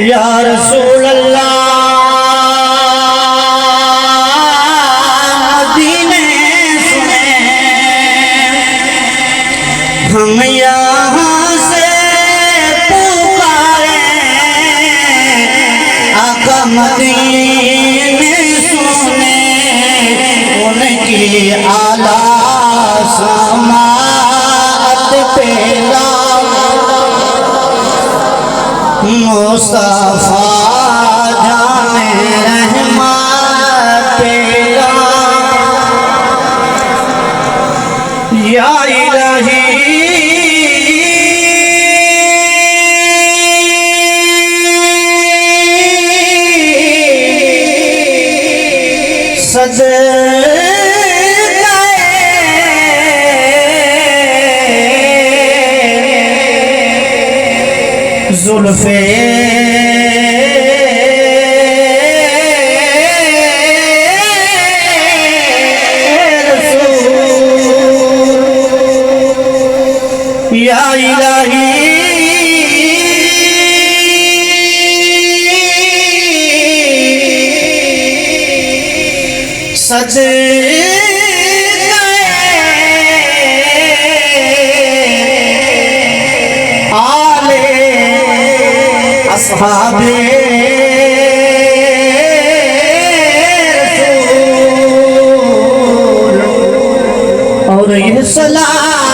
या रसूल अल्लाह दीने सुने, हम यहाँ से पुकारे आका मदीने सुने, उनकी आला समाअत पेला मुस्तफा जाने रहमत पेला। या इलाही जुल्फे या इलाही सच असहाबे रसूल और ये सलाम